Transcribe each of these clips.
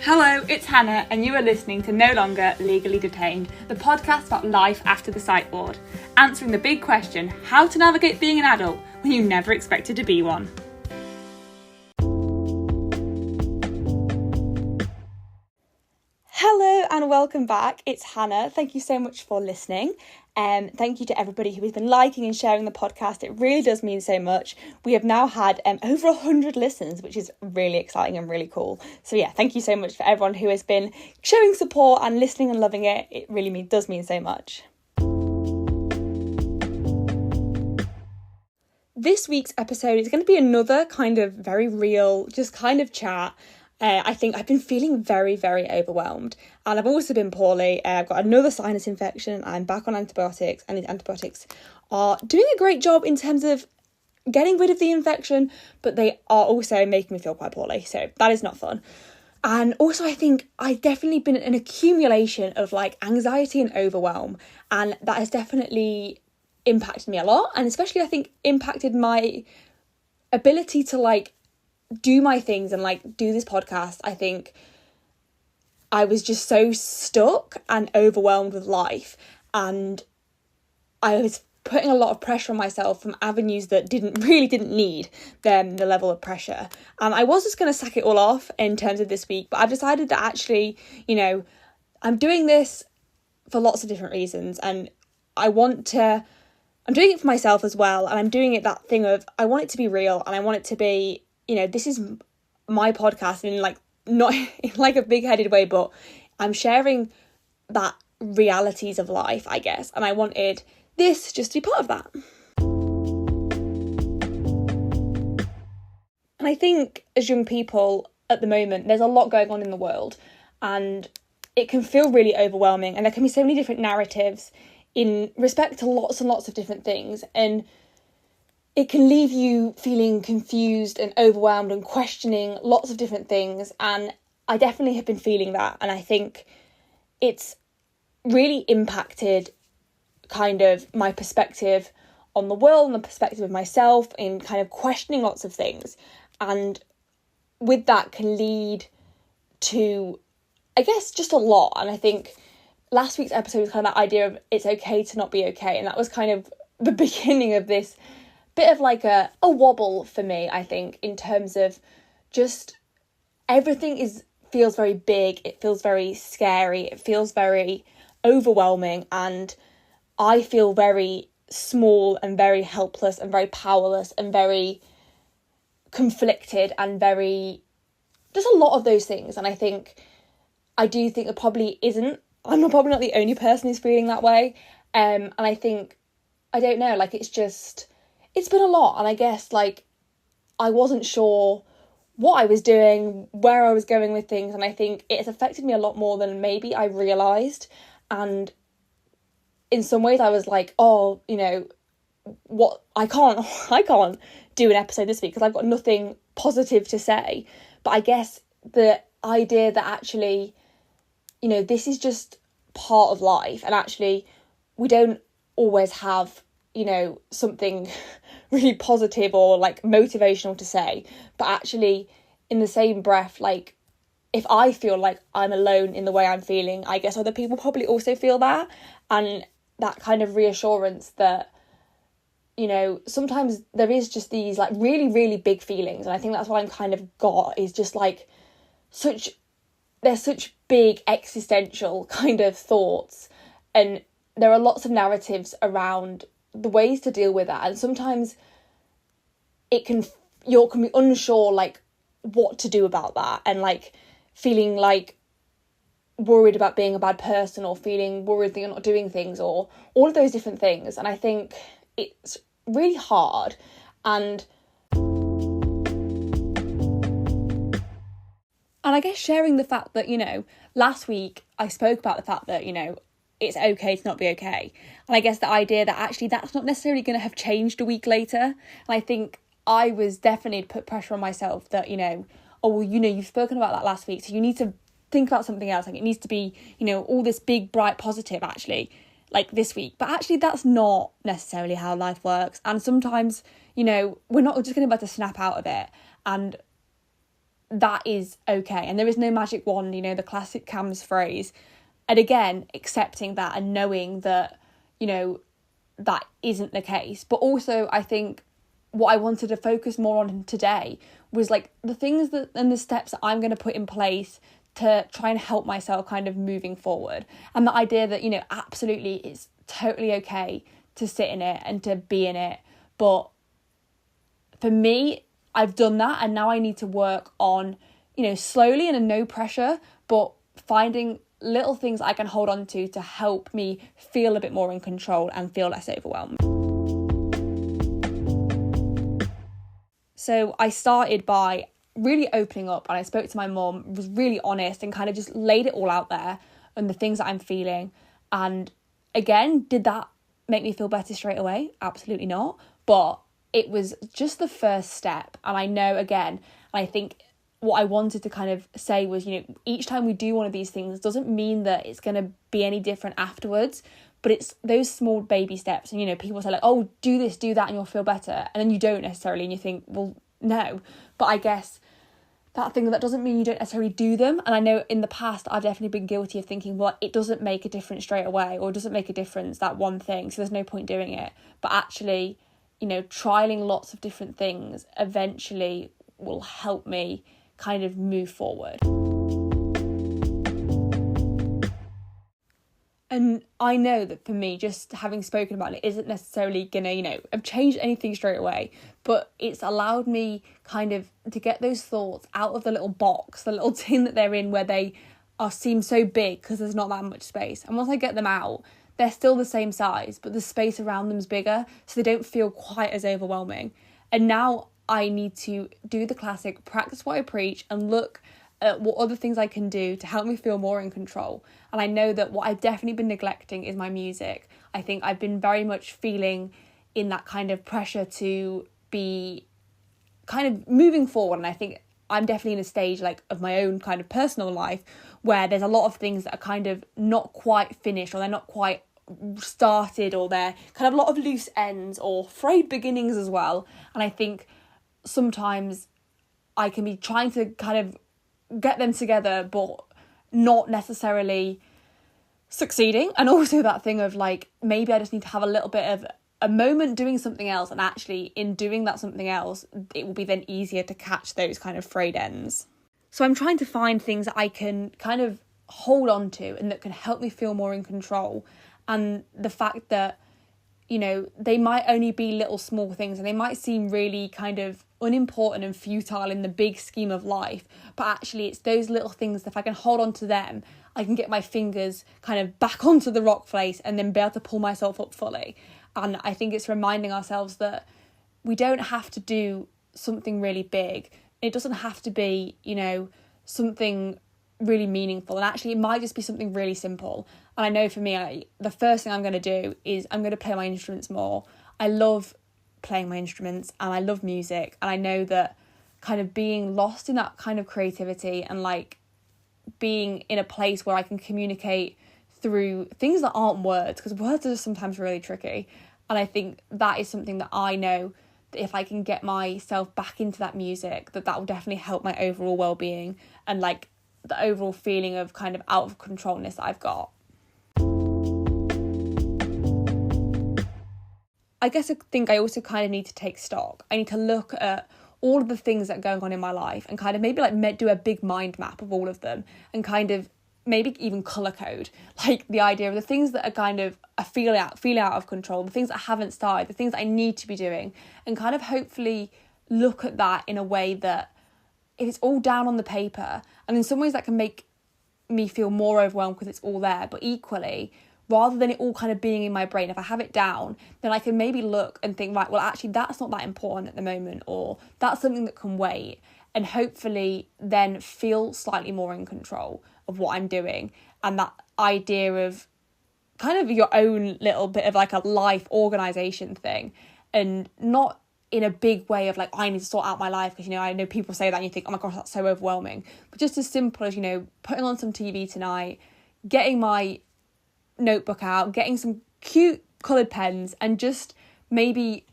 Hello, it's Hannah, and you are listening to No Longer Legally Detained, the podcast about life after the psych ward, answering the big question, how to navigate being an adult when you never expected to be one. Hello and welcome back, it's Hannah. Thank you so much for listening. Thank you to everybody who has been liking and sharing the podcast. It really does mean so much. We have now had over 100 listens, which is really exciting and really cool. So yeah, thank you so much for everyone who has been showing support and listening and loving it. It really does mean so much. This week's episode is going to be another kind of very real, just kind of chat. I think I've been feeling very, very overwhelmed, and I've also been poorly. I've got another sinus infection. I'm back on antibiotics, and the antibiotics are doing a great job in terms of getting rid of the infection, but they are also making me feel quite poorly, so that is not fun. And also I think I've definitely been an accumulation of like anxiety and overwhelm, and that has definitely impacted me a lot, and especially I think impacted my ability to like do my things and like do this podcast. I think I was just so stuck and overwhelmed with life, and I was putting a lot of pressure on myself from avenues that didn't need the level of pressure. And I was just going to sack it all off in terms of this week, but I've decided that actually, I'm doing this for lots of different reasons, and I'm doing it for myself as well, and I'm doing it that thing of I want it to be real, and I want it to be, this is my podcast in like, not in like a big-headed way, but I'm sharing that realities of life, I guess, and I wanted this just to be part of that. And I think as young people at the moment, there's a lot going on in the world, and it can feel really overwhelming, and there can be so many different narratives in respect to lots and lots of different things, and it can leave you feeling confused and overwhelmed and questioning lots of different things. And I definitely have been feeling that. And I think it's really impacted kind of my perspective on the world and the perspective of myself in kind of questioning lots of things. And with that can lead to, I guess, just a lot. And I think last week's episode was kind of that idea of it's okay to not be okay. And that was kind of the beginning of this bit of like a wobble for me, I think, in terms of just everything feels very big, it feels very scary, it feels very overwhelming, and I feel very small and very helpless and very powerless and very conflicted and very, just a lot of those things. And I do think it probably isn't, I'm probably not the only person who's feeling that way. And I think, I don't know, like it's been a lot, and I guess like I wasn't sure what I was doing, where I was going with things, and I think it has affected me a lot more than maybe I realised. And in some ways I was like, what, I can't do an episode this week because I've got nothing positive to say. But I guess the idea that actually, this is just part of life, and actually we don't always have something really positive or like motivational to say, but actually in the same breath, like if I feel like I'm alone in the way I'm feeling, I guess other people probably also feel that. And that kind of reassurance that sometimes there is just these like really, really big feelings, and I think that's what I'm kind of got is just like there's such big existential kind of thoughts, and there are lots of narratives around the ways to deal with that, and sometimes you can be unsure like what to do about that, and like feeling like worried about being a bad person, or feeling worried that you're not doing things, or all of those different things. And I think it's really hard. And I guess sharing the fact that, last week I spoke about the fact that, it's okay to not be okay. And I guess the idea that actually that's not necessarily going to have changed a week later. And I think I was definitely put pressure on myself that, you've spoken about that last week, so you need to think about something else. Like it needs to be, all this big, bright, positive actually, like this week. But actually that's not necessarily how life works. And sometimes, we're not just going to be able to snap out of it. And that is okay. And there is no magic wand, the classic Cam's phrase. And again, accepting that and knowing that, that isn't the case. But also, I think what I wanted to focus more on today was like the things that and the steps that I'm going to put in place to try and help myself kind of moving forward. And the idea that, absolutely it's totally okay to sit in it and to be in it. But for me, I've done that, and now I need to work on, slowly and in no pressure, but finding little things I can hold on to help me feel a bit more in control and feel less overwhelmed. So I started by really opening up, and I spoke to my mum, was really honest and kind of just laid it all out there and the things that I'm feeling. And again, did that make me feel better straight away? Absolutely not. But it was just the first step. And I know, again, I think what I wanted to kind of say was, each time we do one of these things doesn't mean that it's going to be any different afterwards, but it's those small baby steps. And, people say like, oh, do this, do that, and you'll feel better. And then you don't necessarily, and you think, well, no. But I guess that doesn't mean you don't necessarily do them. And I know in the past, I've definitely been guilty of thinking, well, it doesn't make a difference straight away, or it doesn't make a difference, that one thing, so there's no point doing it. But actually, trialing lots of different things eventually will help me kind of move forward. And I know that for me, just having spoken about it isn't necessarily gonna, have changed anything straight away, but it's allowed me kind of to get those thoughts out of the little box, the little tin that they're in, where they seem so big because there's not that much space. And once I get them out, they're still the same size, but the space around them's bigger, so they don't feel quite as overwhelming. And now I need to do the classic, practice what I preach, and look at what other things I can do to help me feel more in control. And I know that what I've definitely been neglecting is my music. I think I've been very much feeling in that kind of pressure to be kind of moving forward. And I think I'm definitely in a stage of my own kind of personal life where there's a lot of things that are kind of not quite finished, or they're not quite started, or they're kind of a lot of loose ends or frayed beginnings as well. And I think sometimes I can be trying to kind of get them together but not necessarily succeeding. And also that thing of maybe I just need to have a little bit of a moment doing something else, and actually in doing that something else it will be then easier to catch those kind of frayed ends. So I'm trying to find things that I can kind of hold on to and that can help me feel more in control. And the fact that they might only be little small things, and they might seem really kind of unimportant and futile in the big scheme of life, but actually it's those little things that if I can hold on to them, I can get my fingers kind of back onto the rock face and then be able to pull myself up fully. And I think it's reminding ourselves that we don't have to do something really big. It doesn't have to be, something really meaningful. And actually it might just be something really simple. And I know for me, the first thing I'm going to do is I'm going to play my instruments more. I love playing my instruments and I love music. And I know that kind of being lost in that kind of creativity and being in a place where I can communicate through things that aren't words, because words are sometimes really tricky. And I think that is something that I know that if I can get myself back into that music, that will definitely help my overall well-being and the overall feeling of kind of out of controlness that I've got. I guess I think I also kind of need to take stock. I need to look at all of the things that are going on in my life and kind of maybe do a big mind map of all of them, and kind of maybe even colour code, the idea of the things that are kind of feel out of control, the things that I haven't started, the things that I need to be doing, and kind of hopefully look at that in a way that if it's all down on the paper, and in some ways that can make me feel more overwhelmed because it's all there, but equally, rather than it all kind of being in my brain, if I have it down, then I can maybe look and think, right, well, actually, that's not that important at the moment, or that's something that can wait, and hopefully then feel slightly more in control of what I'm doing. And that idea of kind of your own little bit of a life organisation thing, and not in a big way of I need to sort out my life, because I know people say that and you think, oh my gosh, that's so overwhelming, but just as simple as putting on some TV tonight, getting my notebook out, getting some cute coloured pens, and just maybe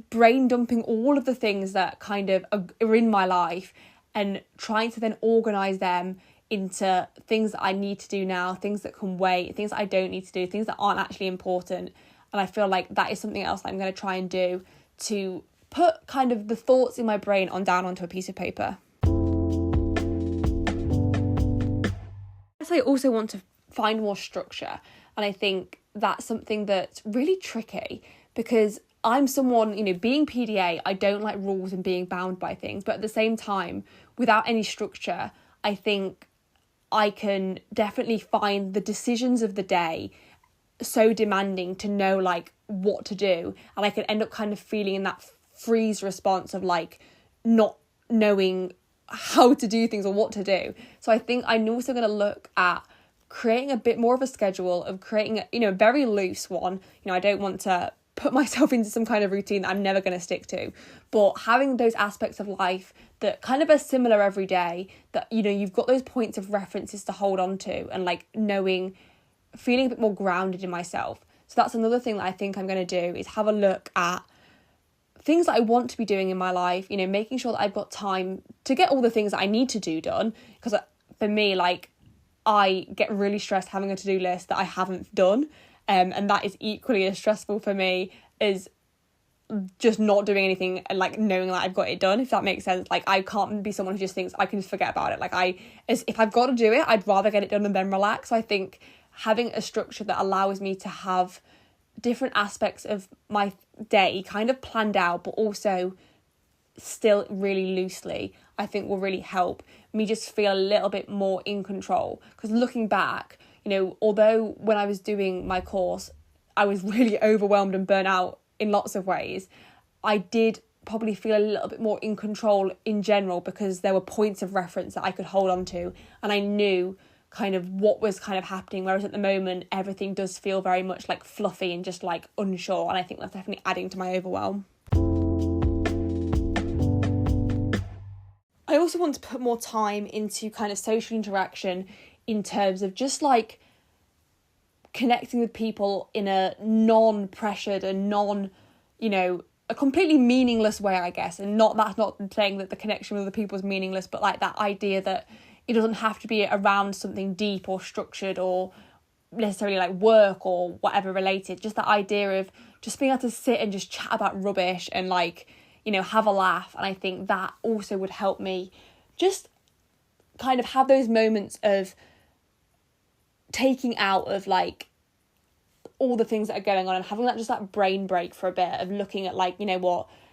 brain dumping all of the things that kind of are in my life, and trying to then organise them into things that I need to do now, things that can wait, things that I don't need to do, things that aren't actually important. And I feel like that is something else that I'm going to try and do, to put kind of the thoughts in my brain down onto a piece of paper. I also want to find more structure, and I think that's something that's really tricky, because I'm someone, being PDA, I don't like rules and being bound by things, but at the same time, without any structure, I think I can definitely find the decisions of the day so demanding to know like what to do, and I can end up kind of feeling in that freeze response of like not knowing how to do things or what to do. So I think I'm also going to look at creating a bit more of a schedule, of creating a very loose one. I don't want to put myself into some kind of routine that I'm never going to stick to, but having those aspects of life that kind of are similar every day, that you've got those points of references to hold on to, and like feeling a bit more grounded in myself. So that's another thing that I think I'm going to do, is have a look at things that I want to be doing in my life, making sure that I've got time to get all the things that I need to do done. Because for me, like, I get really stressed having a to-do list that I haven't done. And that is equally as stressful for me as just not doing anything and like knowing that I've got it done, if that makes sense. Like, I can't be someone who just thinks I can just forget about it. Like, if I've got to do it, I'd rather get it done and then relax. So I think having a structure that allows me to have different aspects of my day kind of planned out, but also still really loosely, I think will really help me just feel a little bit more in control. Because looking back, although when I was doing my course, I was really overwhelmed and burnt out in lots of ways, I did probably feel a little bit more in control in general, because there were points of reference that I could hold on to, and I knew kind of what was kind of happening. Whereas at the moment, everything does feel very much like fluffy and just like unsure, and I think that's definitely adding to my overwhelm. I also want to put more time into kind of social interaction, in terms of just like connecting with people in a non-pressured and a completely meaningless way, I guess. And that's not saying that the connection with other people is meaningless, but like that idea that it doesn't have to be around something deep or structured or necessarily like work or whatever related. Just that idea of just being able to sit and just chat about rubbish and like, have a laugh. And I think that also would help me just kind of have those moments of taking out of like all the things that are going on, and having that brain break for a bit, of looking at like,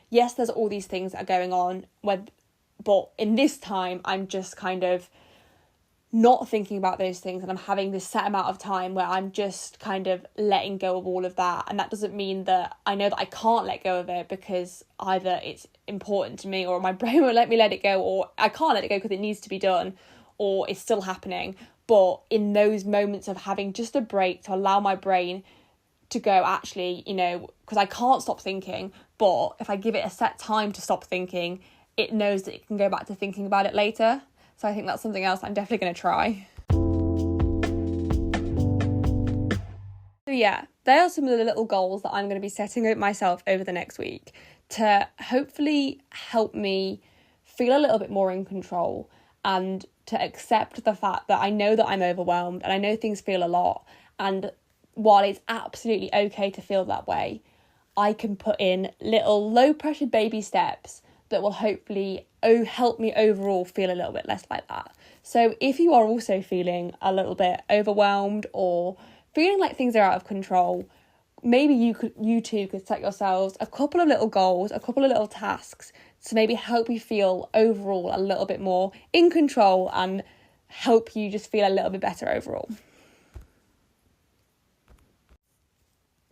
yes, there's all these things that are going on, but in this time I'm just kind of not thinking about those things, and I'm having this set amount of time where I'm just kind of letting go of all of that. And that doesn't mean that I know that I can't let go of it, because either it's important to me, or my brain won't let me let it go, or I can't let it go because it needs to be done, or it's still happening. But in those moments of having just a break to allow my brain to go, actually, because I can't stop thinking, but if I give it a set time to stop thinking, it knows that it can go back to thinking about it later. So I think that's something else I'm definitely going to try. So yeah, they are some of the little goals that I'm going to be setting myself over the next week, to hopefully help me feel a little bit more in control, and to accept the fact that I know that I'm overwhelmed, and I know things feel a lot. And while it's absolutely okay to feel that way, I can put in little low pressure baby steps that will hopefully help me overall feel a little bit less like that. So if you are also feeling a little bit overwhelmed, or feeling like things are out of control, maybe you too could set yourselves a couple of little goals, a couple of little tasks, to maybe help you feel overall a little bit more in control, and help you just feel a little bit better overall.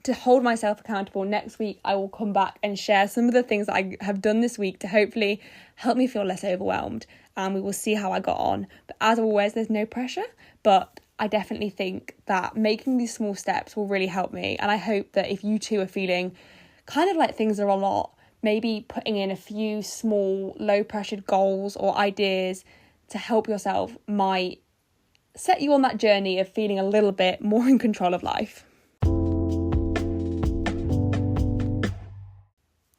To hold myself accountable, next week I will come back and share some of the things that I have done this week to hopefully help me feel less overwhelmed, and we will see how I got on. But as always, there's no pressure, but I definitely think that making these small steps will really help me. And I hope that if you too are feeling kind of like things are a lot, maybe putting in a few small low pressured goals or ideas to help yourself might set you on that journey of feeling a little bit more in control of life.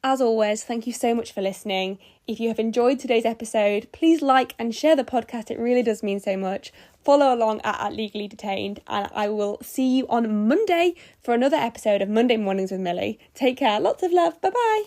As always, thank you so much for listening. If you have enjoyed today's episode, please like and share the podcast. It really does mean so much. Follow along at Legally Detained, and I will see you on Monday for another episode of Monday Mornings with Millie. Take care. Lots of love. Bye-bye.